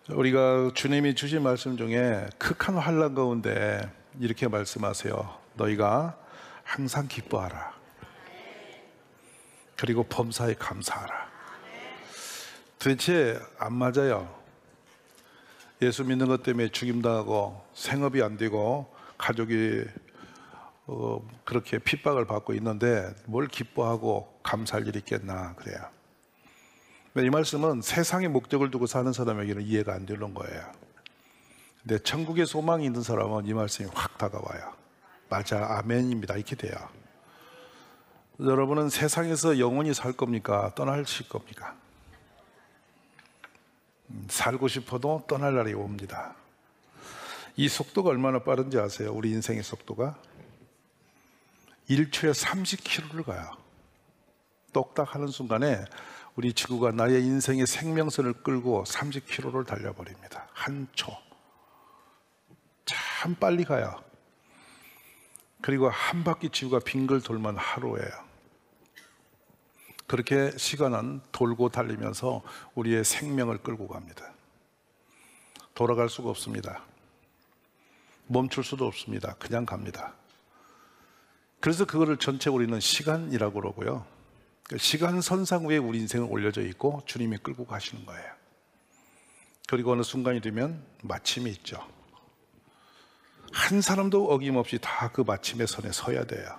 우리가 주님이 주신 말씀 중에 극한 환난 가운데 이렇게 말씀하세요. 너희가 항상 기뻐하라. 그리고 범사에 감사하라. 도대체 안 맞아요. 예수 믿는 것 때문에 죽임당하고 생업이 안 되고 가족이 그렇게 핍박을 받고 있는데 뭘 기뻐하고 감사할 일이 있겠나 그래요. 이 말씀은 세상의 목적을 두고 사는 사람에게는 이해가 안 되는 거예요. 근데 천국의 소망이 있는 사람은 이 말씀이 확 다가와요. 맞아, 아멘입니다. 이렇게 돼요. 여러분은 세상에서 영원히 살 겁니까? 떠나실 겁니까? 살고 싶어도 떠날 날이 옵니다. 이 속도가 얼마나 빠른지 아세요? 우리 인생의 속도가 1초에 30km를 가요. 똑딱 하는 순간에 우리 지구가 나의 인생의 생명선을 끌고 30km를 달려버립니다. 한 초. 참 빨리 가요. 그리고 한 바퀴 지구가 빙글 돌면 하루예요. 그렇게 시간은 돌고 달리면서 우리의 생명을 끌고 갑니다. 돌아갈 수가 없습니다. 멈출 수도 없습니다. 그냥 갑니다. 그래서 그거를 전체 우리는 시간이라고 그러고요. 시간선상 위에 우리 인생은 올려져 있고 주님이 끌고 가시는 거예요. 그리고 어느 순간이 되면 마침이 있죠. 한 사람도 어김없이 다 그 마침의 선에 서야 돼요.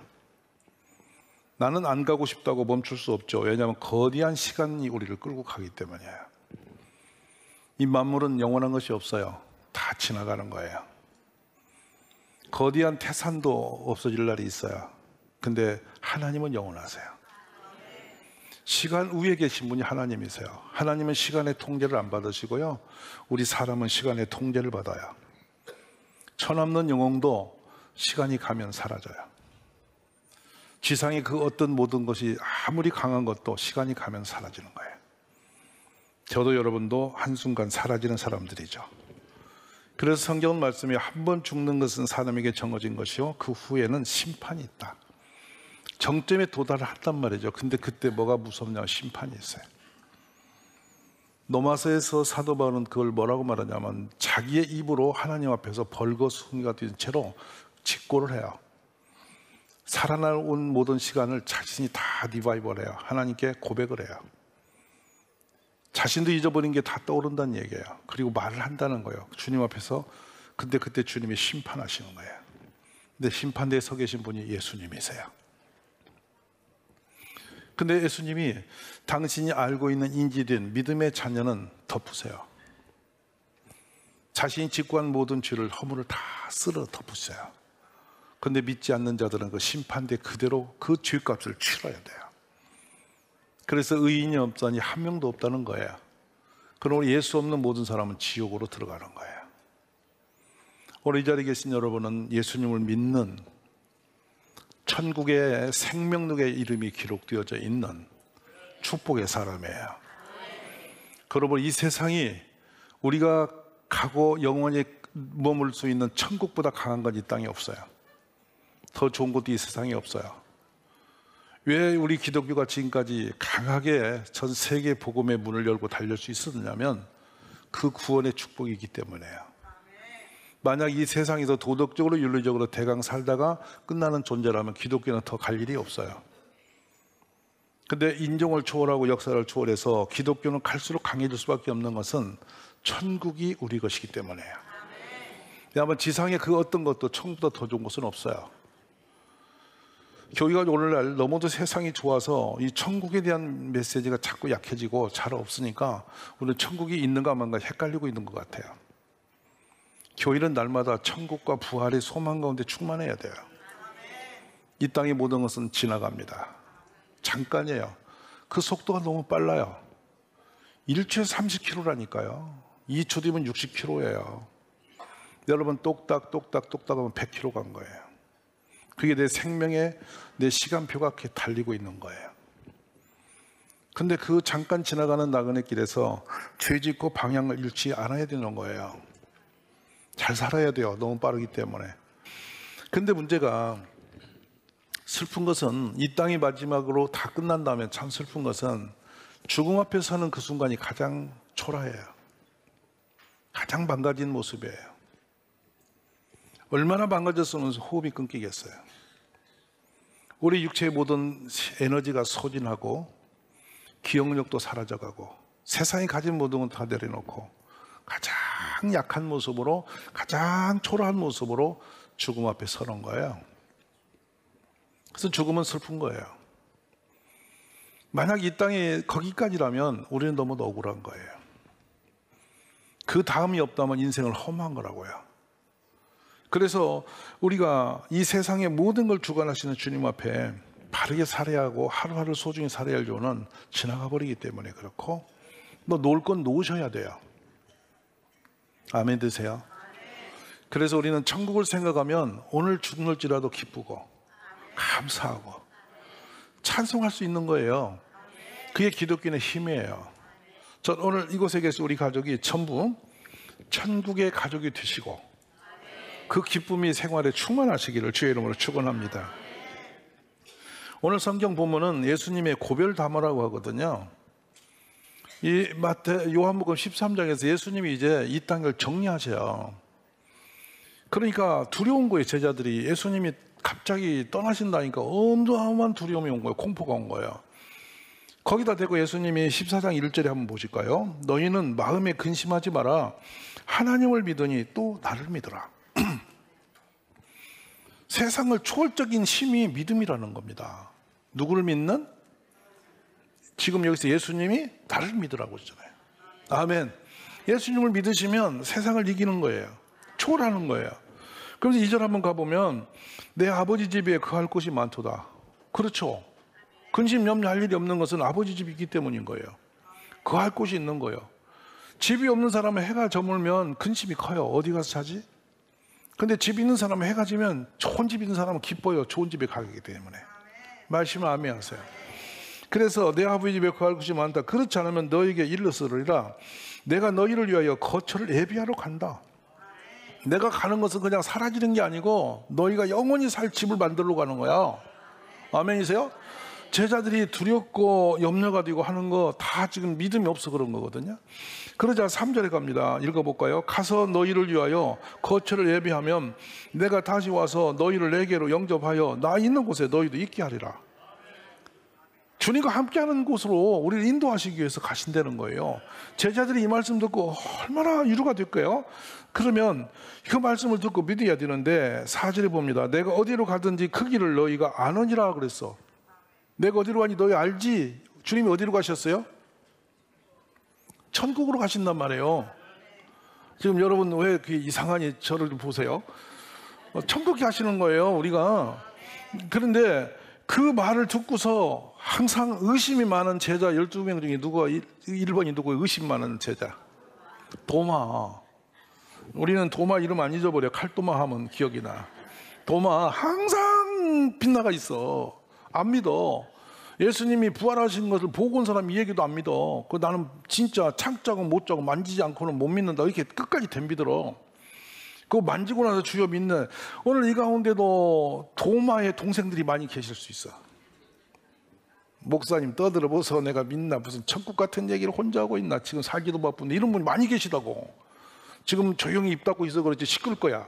나는 안 가고 싶다고 멈출 수 없죠. 왜냐하면 거대한 시간이 우리를 끌고 가기 때문이에요. 이 만물은 영원한 것이 없어요. 다 지나가는 거예요. 거대한 태산도 없어질 날이 있어요. 근데 하나님은 영원하세요. 시간 위에 계신 분이 하나님이세요. 하나님은 시간의 통제를 안 받으시고요. 우리 사람은 시간의 통제를 받아요. 천없는 영혼도 시간이 가면 사라져요. 지상의 그 어떤 모든 것이 아무리 강한 것도 시간이 가면 사라지는 거예요. 저도 여러분도 한순간 사라지는 사람들이죠. 그래서 성경 말씀에 한 번 죽는 것은 사람에게 정해진 것이요 그 후에는 심판이 있다. 정점에 도달을 한단 말이죠. 근데 그때 뭐가 무섭냐? 심판이 있어요. 로마서에서 사도 바울은 그걸 뭐라고 말하냐면 자기의 입으로 하나님 앞에서 벌거숭이가 된 채로 직고를 해요. 살아나온 모든 시간을 자신이 다 리바이벌해요. 하나님께 고백을 해요. 자신도 잊어버린 게 다 떠오른다는 얘기예요. 그리고 말을 한다는 거예요. 주님 앞에서. 근데 그때 주님이 심판하시는 거예요. 근데 심판대에 서 계신 분이 예수님이세요. 근데 예수님이 당신이 알고 있는 인지된 믿음의 자녀는 덮으세요. 자신이 직구한 모든 죄를 허물을 다 쓸어 덮으세요. 근데 믿지 않는 자들은 그 심판대 그대로 그 죄값을 치러야 돼요. 그래서 의인이 없다니 한 명도 없다는 거예요. 그럼 예수 없는 모든 사람은 지옥으로 들어가는 거예요. 오늘 이 자리에 계신 여러분은 예수님을 믿는 천국의 생명록의 이름이 기록되어져 있는 축복의 사람이에요. 그러므로 이 세상이 우리가 가고 영원히 머물 수 있는 천국보다 강한 건 이 땅에 없어요. 더 좋은 것도 이 세상에 없어요. 왜 우리 기독교가 지금까지 강하게 전 세계 복음의 문을 열고 달릴 수 있었냐면 그 구원의 축복이기 때문에요. 만약 이 세상에서 도덕적으로 윤리적으로 대강 살다가 끝나는 존재라면 기독교는 더 갈 일이 없어요. 근데 인종을 초월하고 역사를 초월해서 기독교는 갈수록 강해질 수밖에 없는 것은 천국이 우리 것이기 때문에요. 아마 지상의 그 어떤 것도 천국보다 더 좋은 것은 없어요. 교회가 오늘날 너무도 세상이 좋아서 이 천국에 대한 메시지가 자꾸 약해지고 잘 없으니까 우리는 천국이 있는가 만가 헷갈리고 있는 것 같아요. 교회는 날마다 천국과 부활의 소망 가운데 충만해야 돼요. 이 땅의 모든 것은 지나갑니다. 잠깐이에요. 그 속도가 너무 빨라요. 1초에 30km라니까요. 2초 뒤면 60km예요. 여러분 똑딱 하면 100km 간 거예요. 그게 내 생명의 내 시간표가 이렇게 달리고 있는 거예요. 근데 그 잠깐 지나가는 나그네 길에서 죄 짓고 방향을 잃지 않아야 되는 거예요. 잘 살아야 돼요. 너무 빠르기 때문에. 근데 문제가 슬픈 것은 이 땅이 마지막으로 다 끝난다면 참 슬픈 것은 죽음 앞에 서는 그 순간이 가장 초라해요. 가장 망가진 모습이에요. 얼마나 망가졌으면 호흡이 끊기겠어요. 우리 육체의 모든 에너지가 소진하고 기억력도 사라져가고 세상이 가진 모든 건 다 내려놓고 가장 약한 모습으로, 가장 초라한 모습으로 죽음 앞에 서는 거예요. 그래서 죽음은 슬픈 거예요. 만약 이 땅에 거기까지라면 우리는 너무 억울한 거예요. 그 다음이 없다면 인생을 허무한 거라고요. 그래서 우리가 이 세상의 모든 걸 주관하시는 주님 앞에 바르게 살아야 하고 하루하루 소중히 살아야 할 요는 지나가 버리기 때문에 그렇고, 놓을 건 놓으셔야 돼요. 아멘 드세요. 그래서 우리는 천국을 생각하면 오늘 죽을지라도 기쁘고 감사하고 찬송할 수 있는 거예요. 그게 기독교의 힘이에요. 전 오늘 이곳에 계신 우리 가족이 전부 천국의 가족이 되시고 그 기쁨이 생활에 충만하시기를 주의 이름으로 축원합니다. 오늘 성경 본문은 예수님의 고별 담화라고 하거든요. 이 요한복음 13장에서 예수님이 이제 이 땅을 정리하세요. 그러니까 두려운 거예요. 제자들이 예수님이 갑자기 떠나신다니까 어마어마한 두려움이 온 거예요. 공포가 온 거예요. 거기다 대고 예수님이 14장 1절에 한번 보실까요? 너희는 마음에 근심하지 마라. 하나님을 믿으니 또 나를 믿으라. 세상을 초월적인 힘이 믿음이라는 겁니다. 누구를 믿는? 지금 여기서 예수님이 나를 믿으라고 했잖아요. 아멘. 예수님을 믿으시면 세상을 이기는 거예요. 초월하는 거예요. 그래서 2절 한번 가보면 내 아버지 집에 거할 곳이 많도다. 그렇죠. 근심 염려할 일이 없는 것은 아버지 집이 있기 때문인 거예요. 거할 곳이 있는 거예요. 집이 없는 사람은 해가 저물면 근심이 커요. 어디 가서 자지? 근데 집 있는 사람은 해가 지면 좋은 집 있는 사람은 기뻐요. 좋은 집에 가기 때문에. 말씀을 아멘 하세요. 그래서 내 아버지 집에 거할 곳이 많다. 그렇지 않으면 너에게 일러서리라. 내가 너희를 위하여 거처를 예비하러 간다. 내가 가는 것은 그냥 사라지는 게 아니고 너희가 영원히 살 집을 만들러 가는 거야. 아멘이세요? 제자들이 두렵고 염려가 되고 하는 거 다 지금 믿음이 없어 그런 거거든요. 그러자 3절에 갑니다. 읽어볼까요? 가서 너희를 위하여 거처를 예비하면 내가 다시 와서 너희를 내게로 영접하여 나 있는 곳에 너희도 있게 하리라. 주님과 함께하는 곳으로 우리를 인도하시기 위해서 가신다는 거예요. 제자들이 이 말씀 듣고 얼마나 위로가 될까요? 그러면 그 말씀을 듣고 믿어야 되는데 4절에 봅니다. 내가 어디로 가든지 그 길을 너희가 아느니라 그랬어. 내가 어디로 가니 너희 알지? 주님이 어디로 가셨어요? 천국으로 가신단 말이에요. 지금 여러분 왜 그 이상하니 저를 보세요? 천국에 가시는 거예요, 우리가. 그런데 그 말을 듣고서 항상 의심이 많은 제자 12명 중에 누가 1번이 누구 의심 많은 제자? 도마. 우리는 도마 이름 안 잊어버려. 칼도마 하면 기억이 나. 도마 항상 빗나가 있어. 안 믿어. 예수님이 부활하신 것을 보고 온 사람 이 얘기도 안 믿어. 나는 진짜 창자고 못자고 만지지 않고는 못 믿는다. 이렇게 끝까지 덤비들어. 그거 만지고 나서 주여 믿네. 오늘 이 가운데도 도마의 동생들이 많이 계실 수 있어. 목사님 떠들어보서 내가 믿나? 무슨 천국 같은 얘기를 혼자 하고 있나? 지금 살기도 바쁜데 이런 분이 많이 계시다고. 지금 조용히 입 닫고 있어 그렇지 시끌 거야.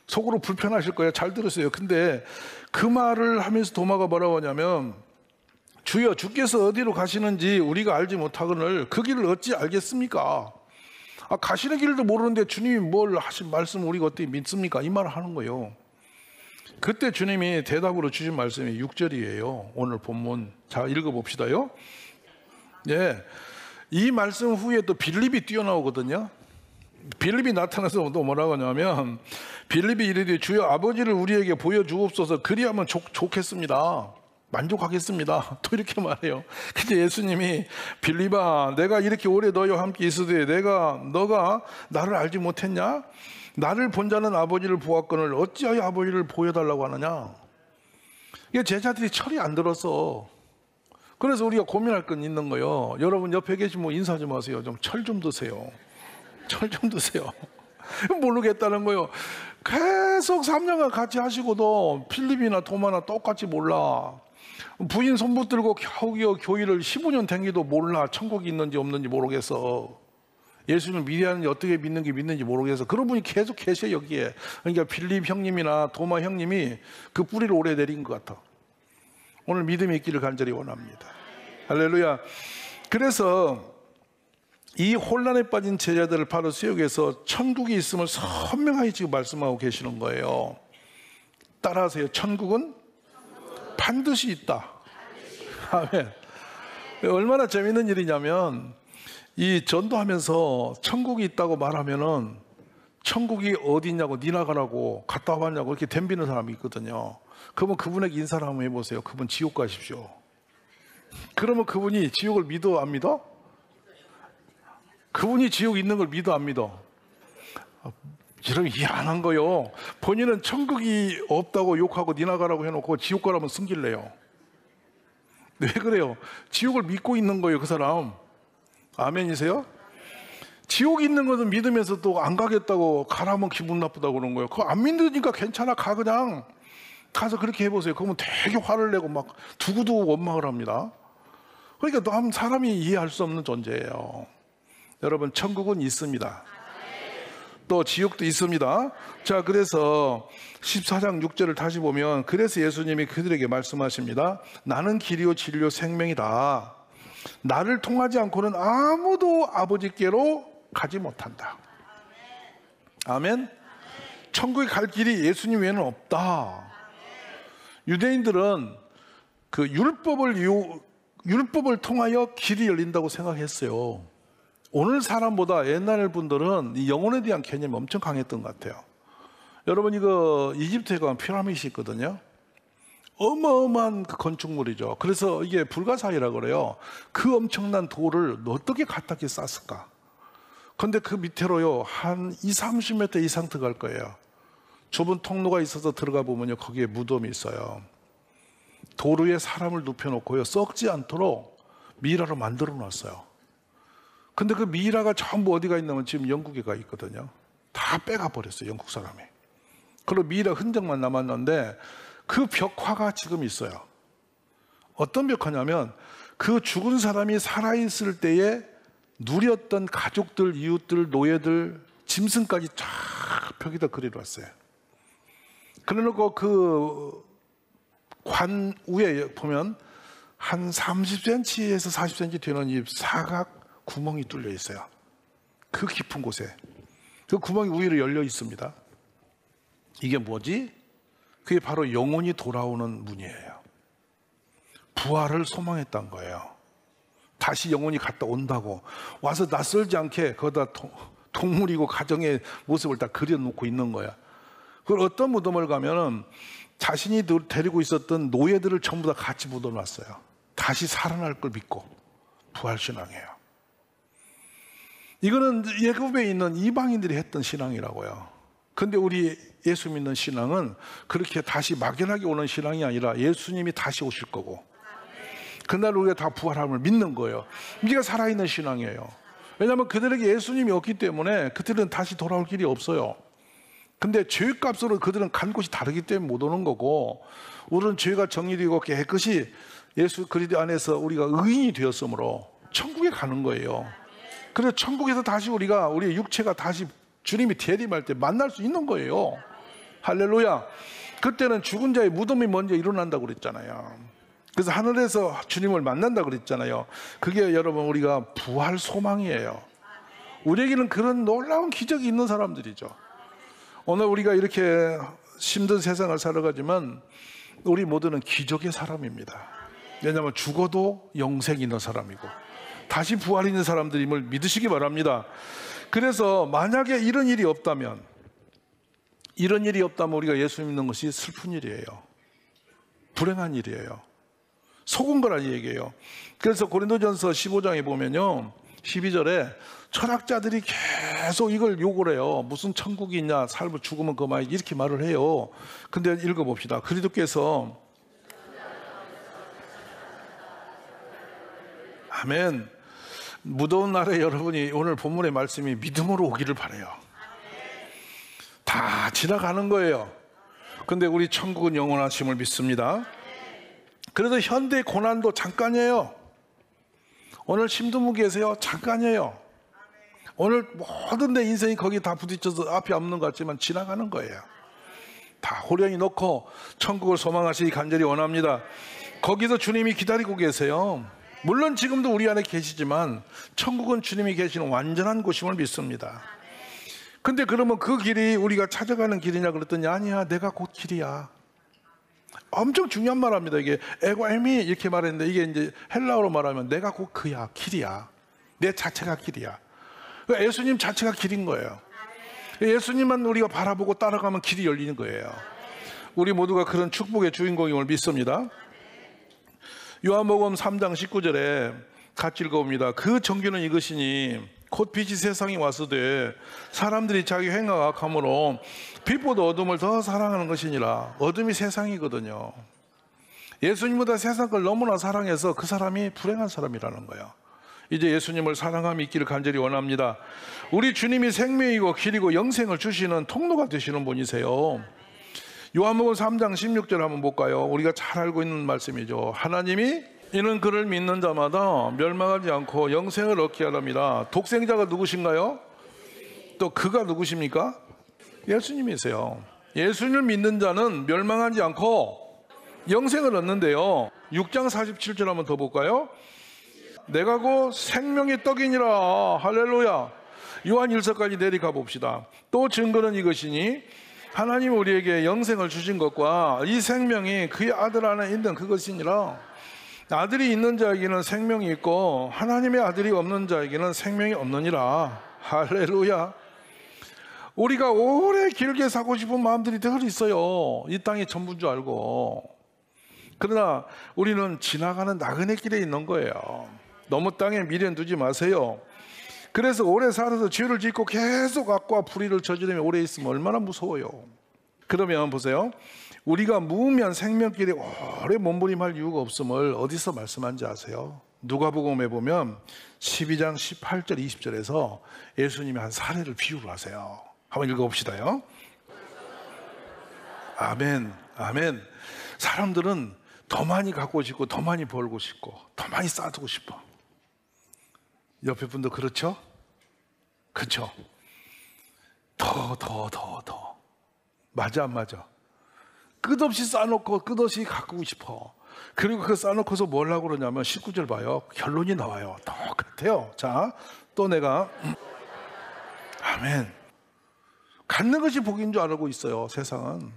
속으로 불편하실 거야. 잘 들으세요. 근데 그 말을 하면서 도마가 뭐라고 하냐면 주여 주께서 어디로 가시는지 우리가 알지 못하거늘 그 길을 어찌 알겠습니까? 가시는 길도 모르는데 주님이 뭘 하신 말씀 우리가 어떻게 믿습니까? 이 말을 하는 거예요. 그때 주님이 대답으로 주신 말씀이 6절이에요. 오늘 본문. 자, 읽어봅시다요. 예. 이 말씀 후에 또 빌립이 뛰어나오거든요. 빌립이 나타나서 또 뭐라고 하냐면 빌립이 이르되 주여 아버지를 우리에게 보여주옵소서 그리하면 좋겠습니다. 만족하겠습니다. 또 이렇게 말해요. 근데 예수님이 빌립아 내가 이렇게 오래 너희와 함께 있으되 너가 나를 알지 못했냐? 나를 본 자는 아버지를 보았거늘 어찌하여 아버지를 보여달라고 하느냐? 이게 제자들이 철이 안 들었어. 그래서 우리가 고민할 건 있는 거예요. 여러분 옆에 계시면 인사 좀 하세요. 좀 철 좀 드세요. 철 좀 드세요. 모르겠다는 거예요. 계속 3년간 같이 하시고도 필립이나 도마나 똑같이 몰라. 부인 손붙들고 겨우겨우 교회를 15년 댕기도 몰라. 천국이 있는지 없는지 모르겠어. 예수님을 믿었는지 어떻게 믿는지 모르겠어. 그런 분이 계속 계셔 여기에. 그러니까 빌립 형님이나 도마 형님이 그 뿌리를 오래 내린 것 같아. 오늘 믿음이 있기를 간절히 원합니다. 할렐루야. 그래서 이 혼란에 빠진 제자들을 바로 세우기위해서 천국이 있음을 선명하게 지금 말씀하고 계시는 거예요. 따라하세요. 천국은 반드시 있다. 아멘. 얼마나 재밌는 일이냐면 이 전도하면서 천국이 있다고 말하면은 천국이 어디 있냐고 니나 가라고 갔다 와봤냐고 이렇게 덤비는 사람이 있거든요. 그러면 그분에게 인사를 한번 해보세요. 그분 지옥 가십시오. 그러면 그분이 지옥을 믿어 안 믿어? 그분이 지옥 있는 걸 믿어 안 믿어? 여러분 희한한 거요. 본인은 천국이 없다고 욕하고 니나 가라고 해놓고 지옥 가라면 승질내요. 왜 그래요? 지옥을 믿고 있는 거예요 그 사람. 아멘이세요? 지옥이 있는 것은 믿으면서 또 안 가겠다고 가라면 기분 나쁘다고 그러는 거예요. 그거 안 믿으니까 괜찮아 가 그냥. 가서 그렇게 해보세요. 그러면 되게 화를 내고 막 두고두고 원망을 합니다. 그러니까 남 사람이 이해할 수 없는 존재예요. 여러분 천국은 있습니다. 또 지옥도 있습니다. 자, 그래서 14장 6절을 다시 보면 그래서 예수님이 그들에게 말씀하십니다. 나는 길이요 진리요 생명이다. 나를 통하지 않고는 아무도 아버지께로 가지 못한다. 아멘. 천국에 갈 길이 예수님 외에는 없다. 유대인들은 그 율법을 통하여 길이 열린다고 생각했어요. 오늘 사람보다 옛날 분들은 이 영혼에 대한 개념이 엄청 강했던 것 같아요. 여러분 이거 이집트에 가면 피라미드이 있거든요. 어마어마한 그 건축물이죠. 그래서 이게 불가사의라 그래요. 그 엄청난 돌을 어떻게 갖다 이렇게 쌌을까? 근데 그 밑으로요 한 20-30m 이상 들어갈 거예요. 좁은 통로가 있어서 들어가 보면요 거기에 무덤이 있어요. 돌 위에 사람을 눕혀놓고요 썩지 않도록 미라로 만들어 놨어요. 근데 그 미라가 전부 어디가 있냐면 지금 영국에 가 있거든요. 다 빼가 버렸어요 영국 사람이. 그리고 미라 흔적만 남았는데 그 벽화가 지금 있어요. 어떤 벽화냐면 그 죽은 사람이 살아있을 때에 누렸던 가족들, 이웃들, 노예들, 짐승까지 쫙 벽에다 그려놨어요. 그래놓고 그 관 위에 보면 한 30cm에서 40cm 되는 이 사각 구멍이 뚫려 있어요. 그 깊은 곳에. 그 구멍이 위로 열려 있습니다. 이게 뭐지? 그게 바로 영혼이 돌아오는 문이에요. 부활을 소망했던 거예요. 다시 영혼이 갔다 온다고. 와서 낯설지 않게 거기다 동물이고 가정의 모습을 다 그려놓고 있는 거야. 그걸 어떤 무덤을 가면은 자신이 데리고 있었던 노예들을 전부 다 같이 묻어놨어요. 다시 살아날 걸 믿고. 부활신앙이에요. 이거는 예굽에 있는 이방인들이 했던 신앙이라고요. 근데 우리 예수 믿는 신앙은 그렇게 다시 막연하게 오는 신앙이 아니라 예수님이 다시 오실 거고 그날 우리가 다 부활함을 믿는 거예요. 이게 살아있는 신앙이에요. 왜냐하면 그들에게 예수님이 없기 때문에 그들은 다시 돌아올 길이 없어요. 근데 죄값으로 그들은 간 곳이 다르기 때문에 못 오는 거고 우리는 죄가 정리되고 깨끗이 예수 그리스도 안에서 우리가 의인이 되었으므로 천국에 가는 거예요. 그래서 천국에서 다시 우리의 육체가 다시 주님이 대림할 때 만날 수 있는 거예요. 할렐루야. 그때는 죽은 자의 무덤이 먼저 일어난다고 그랬잖아요. 그래서 하늘에서 주님을 만난다고 그랬잖아요. 그게 여러분 우리가 부활 소망이에요. 우리에게는 그런 놀라운 기적이 있는 사람들이죠. 오늘 우리가 이렇게 힘든 세상을 살아가지만 우리 모두는 기적의 사람입니다. 왜냐하면 죽어도 영생이 있는 사람이고 다시 부활이 있는 사람들임을 믿으시기 바랍니다. 그래서 만약에 이런 일이 없다면 우리가 예수 믿는 것이 슬픈 일이에요. 불행한 일이에요. 속은 거라는 얘기예요. 그래서 고린도전서 15장에 보면요 12절에 철학자들이 계속 이걸 욕을 해요. 무슨 천국이 있냐, 살고 죽으면 그만 이렇게 말을 해요. 근데 읽어봅시다. 그리스도께서 아멘. 무더운 날에 여러분이 오늘 본문의 말씀이 믿음으로 오기를 바라요. 다 지나가는 거예요. 근데 우리 천국은 영원하심을 믿습니다. 그래서 현대 고난도 잠깐이에요. 오늘 힘든 분 계세요? 잠깐이에요. 오늘 모든 내 인생이 거기 다 부딪혀서 앞이 없는 것 같지만 지나가는 거예요. 다 호련히 놓고 천국을 소망하시기 간절히 원합니다. 거기서 주님이 기다리고 계세요. 물론 지금도 우리 안에 계시지만 천국은 주님이 계시는 완전한 곳임을 믿습니다. 근데 그러면 그 길이 우리가 찾아가는 길이냐 그랬더니 아니야, 내가 곧 길이야. 엄청 중요한 말합니다. 이게 에고 에미 이렇게 말했는데 이게 이제 헬라어로 말하면 내가 곧 그야, 길이야. 내 자체가 길이야. 예수님 자체가 길인 거예요. 예수님만 우리가 바라보고 따라가면 길이 열리는 거예요. 우리 모두가 그런 축복의 주인공임을 믿습니다. 요한복음 3장 19절에 같이 읽어봅니다. 그 정규는 이것이니 곧 빛이 세상에 왔으되 사람들이 자기 행하가 악함으로 빛보다 어둠을 더 사랑하는 것이니라. 어둠이 세상이거든요. 예수님보다 세상 걸 너무나 사랑해서 그 사람이 불행한 사람이라는 거예요. 이제 예수님을 사랑함이 있기를 간절히 원합니다. 우리 주님이 생명이고 길이고 영생을 주시는 통로가 되시는 분이세요. 요한복음 3장 16절 한번 볼까요? 우리가 잘 알고 있는 말씀이죠. 하나님이 이는 그를 믿는 자마다 멸망하지 않고 영생을 얻게 하랍니다. 독생자가 누구신가요? 또 그가 누구십니까? 예수님이세요. 예수님을 믿는 자는 멸망하지 않고 영생을 얻는데요. 6장 47절 한번 더 볼까요? 내가 곧 생명의 떡이니라. 할렐루야. 요한 1서까지 내려가 봅시다. 또 증거는 이것이니 하나님 우리에게 영생을 주신 것과 이 생명이 그의 아들 안에 있는 그것이니라. 아들이 있는 자에게는 생명이 있고 하나님의 아들이 없는 자에게는 생명이 없느니라. 할렐루야. 우리가 오래 길게 사고 싶은 마음들이 늘 있어요. 이 땅이 전부인 줄 알고. 그러나 우리는 지나가는 나그네 길에 있는 거예요. 너무 땅에 미련 두지 마세요. 그래서 오래 살아서 죄를 짓고 계속 악과 불의를 저지르며 오래 있으면 얼마나 무서워요. 그러면 보세요. 우리가 무의미한 생명길에 오래 몸부림할 이유가 없음을 어디서 말씀한지 아세요? 누가복음에 보면 12장 18절 20절에서 예수님이 한 사례를 비유로 하세요. 한번 읽어봅시다요. 아멘, 아멘. 사람들은 더 많이 갖고 싶고 더 많이 벌고 싶고 더 많이 쌓아두고 싶어. 옆에 분도 그렇죠? 그렇죠? 더 맞아 안 맞아? 끝없이 쌓아놓고 끝없이 가꾸고 싶어. 그리고 그거 쌓아놓고서 뭘 하고 그러냐면 19절 봐요. 결론이 나와요. 똑같아요. 자, 또 내가 아멘. 갖는 것이 복인 줄 알고 있어요. 세상은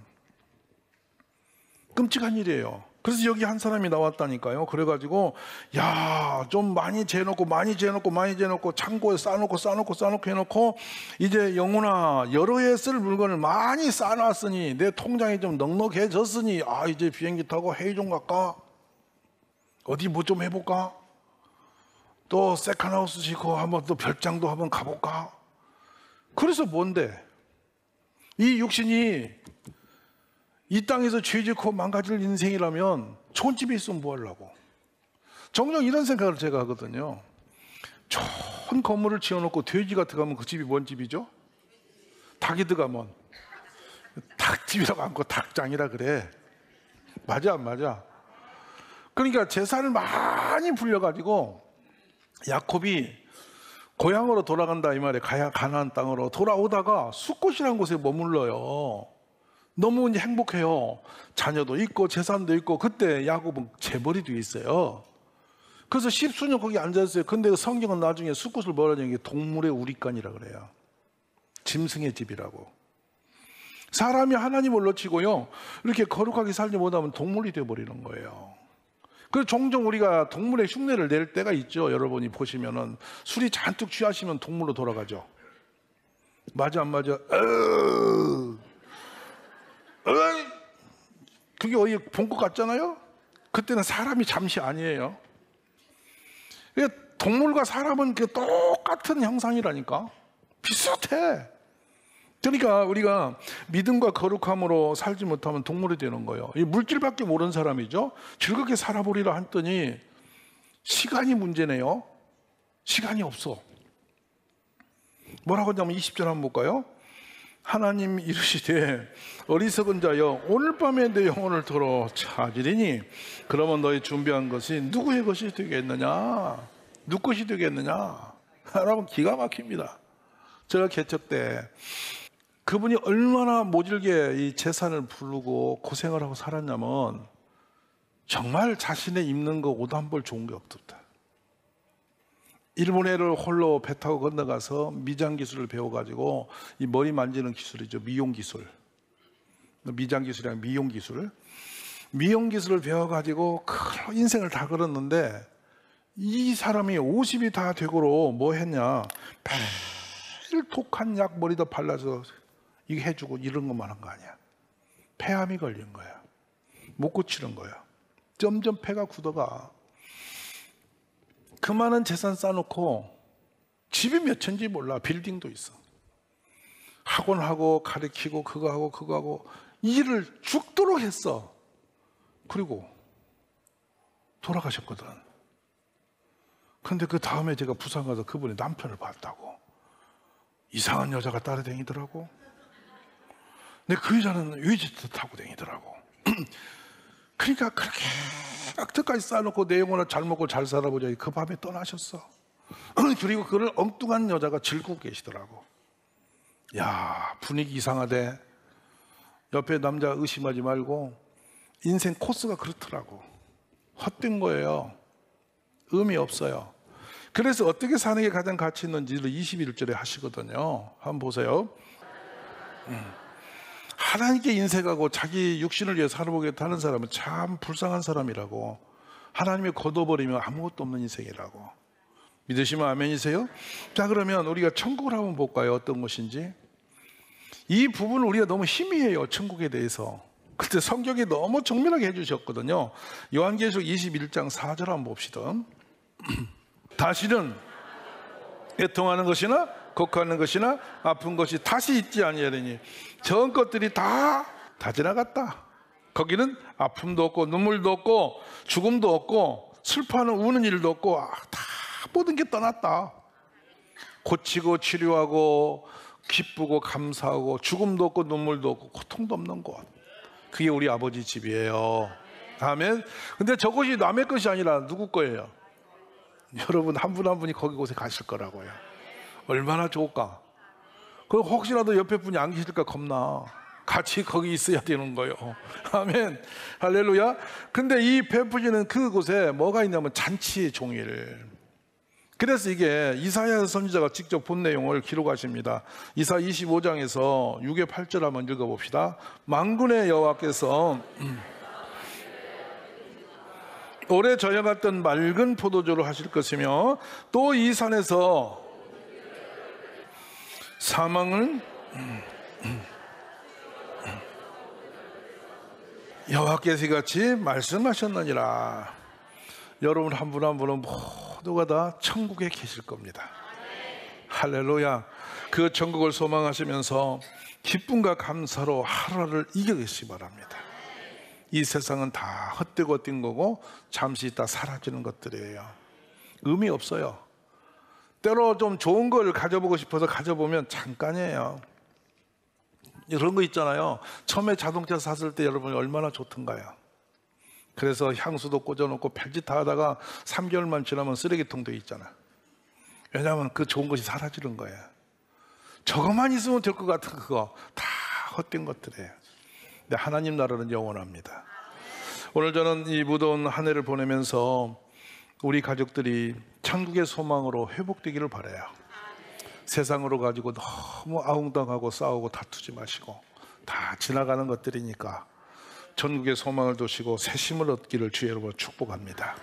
끔찍한 일이에요. 그래서 여기 한 사람이 나왔다니까요. 그래가지고 야, 좀 많이 재놓고 창고에 쌓아놓고 해놓고 이제 영혼아, 여러 해 쓸 물건을 많이 쌓아놨으니 내 통장이 좀 넉넉해졌으니 이제 비행기 타고 해외 좀 갈까? 어디 뭐 좀 해볼까? 또 세컨하우스 짓고 한번 또 별장도 한번 가볼까? 그래서 뭔데? 이 육신이 이 땅에서 죄 짓고 망가질 인생이라면 좋은 집에 있으면 뭐 하려고? 종종 이런 생각을 제가 하거든요. 좋은 건물을 지어놓고 돼지가 들어가면 그 집이 뭔 집이죠? 닭이 들어가면 닭집이라고 않고 닭장이라 그래. 맞아 안 맞아? 그러니까 재산을 많이 불려가지고 야곱이 고향으로 돌아간다 이 말에 가나안 땅으로 돌아오다가 숫곳이라는 곳에 머물러요. 너무 이제 행복해요. 자녀도 있고 재산도 있고. 그때 야곱은 재벌이 뒤에 있어요. 그래서 십수년 거기 앉아있어요. 근데 성경은 나중에 숫곳을 뭐라 하냐면 동물의 우리간이라 그래요. 짐승의 집이라고. 사람이 하나님을 놓치고요, 이렇게 거룩하게 살지 못하면 동물이 되어버리는 거예요. 그래서 종종 우리가 동물의 흉내를 낼 때가 있죠. 여러분이 보시면은 술이 잔뜩 취하시면 동물로 돌아가죠. 맞아 안 맞아? 그게 어디 본 것 같잖아요? 그때는 사람이 잠시 아니에요. 동물과 사람은 똑같은 형상이라니까. 비슷해. 그러니까 우리가 믿음과 거룩함으로 살지 못하면 동물이 되는 거예요. 이 물질밖에 모르는 사람이죠. 즐겁게 살아보리라 했더니 시간이 문제네요. 시간이 없어. 뭐라고 하냐면 20절 한번 볼까요? 하나님 이르시되 어리석은 자여 오늘 밤에 내 영혼을 들어 찾으리니 그러면 너희 준비한 것이 누구의 것이 되겠느냐? 누구 것이 되겠느냐? 여러분 기가 막힙니다. 저 개척 때 그분이 얼마나 모질게 이 재산을 부르고 고생을 하고 살았냐면 정말 자신의 입는 거 옷 한 벌 좋은 게 없었다. 일본해를 홀로 배 타고 건너가서 미장 기술을 배워가지고 이 머리 만지는 기술이죠. 미용 기술. 미장 기술이 아니라 미용 기술. 미용 기술을 배워가지고 큰 인생을 다 걸었는데 이 사람이 50이 다 되고로 뭐 했냐. 매일 독한 약 머리도 발라서 이거 해주고 이런 것만 한 거 아니야. 폐암이 걸린 거야. 못 고치는 거야. 점점 폐가 굳어가. 그 많은 재산 쌓아놓고 집이 몇 채인지 몰라. 빌딩도 있어. 학원하고 가르치고 그거 하고 이 일을 죽도록 했어. 그리고 돌아가셨거든. 근데 그 다음에 제가 부산 가서 그분의 남편을 봤다고. 이상한 여자가 따라다니더라고. 근데 그 여자는 웨이지트 타고 다니더라고. 그러니까 그렇게 끝까지 쌓아놓고 내 영혼을 잘 먹고 잘 살아보자. 그 밤에 떠나셨어. 그리고 그를 엉뚱한 여자가 질고 계시더라고. 야, 분위기 이상하대. 옆에 남자 의심하지 말고 인생 코스가 그렇더라고. 헛된 거예요. 의미 없어요. 그래서 어떻게 사는 게 가장 가치 있는지를 21절에 하시거든요. 한번 보세요. 하나님께 인색하고 자기 육신을 위해 살아보겠다 하는 사람은 참 불쌍한 사람이라고. 하나님이 거둬버리면 아무것도 없는 인생이라고. 믿으시면 아멘이세요? 자, 그러면 우리가 천국을 한번 볼까요? 어떤 것인지. 이 부분을 우리가 너무 희미해요. 천국에 대해서. 그때 성경이 너무 정밀하게 해주셨거든요. 요한계시록 21장 4절 한번 봅시다. 다시는 애통하는 것이나 곡하는 것이나 아픈 것이 다시 있지 아니하리니 전 것들이 다 지나갔다. 거기는 아픔도 없고 눈물도 없고 죽음도 없고 슬퍼하는 우는 일도 없고 다 모든 게 떠났다. 고치고 치료하고 기쁘고 감사하고 죽음도 없고 눈물도 없고 고통도 없는 곳. 그게 우리 아버지 집이에요. 아멘. 근데 저것이 남의 것이 아니라 누구 거예요? 여러분 한 분 한 분이 거기 곳에 가실 거라고요. 얼마나 좋을까? 그리고 혹시라도 옆에 분이 안 계실까 겁나. 같이 거기 있어야 되는 거예요. 아멘. 할렐루야. 근데 이 베푸시는 그곳에 뭐가 있냐면 잔치의 종일. 그래서 이게 이사야 선지자가 직접 본 내용을 기록하십니다. 이사 25장에서 6에 8절 한번 읽어봅시다. 만군의 여호와께서 오래 저여갔던 맑은 포도주를 하실 것이며 또 이 산에서 사망을 여호와께서 이같이 말씀하셨느니라. 여러분 한 분 한 분은 모두가 다 천국에 계실 겁니다. 할렐루야. 그 천국을 소망하시면서 기쁨과 감사로 하루를 이겨내시기 바랍니다. 이 세상은 다 헛되고 뛴 거고 잠시 있다 사라지는 것들이에요. 의미 없어요. 때로 좀 좋은 걸 가져보고 싶어서 가져보면 잠깐이에요. 이런 거 있잖아요. 처음에 자동차 샀을 때 여러분이 얼마나 좋던가요. 그래서 향수도 꽂아놓고 별짓 다 하다가 3개월만 지나면 쓰레기통도 있잖아. 왜냐하면 그 좋은 것이 사라지는 거예요. 저것만 있으면 될 것 같은 그거 다 헛된 것들이에요. 근데 하나님 나라는 영원합니다. 오늘 저는 이 무더운 한 해를 보내면서 우리 가족들이 천국의 소망으로 회복되기를 바라요. 세상으로 가지고 너무 아웅당하고 싸우고 다투지 마시고 다 지나가는 것들이니까 전국의 소망을 두시고 새 힘을 얻기를 주의 이름으로 축복합니다.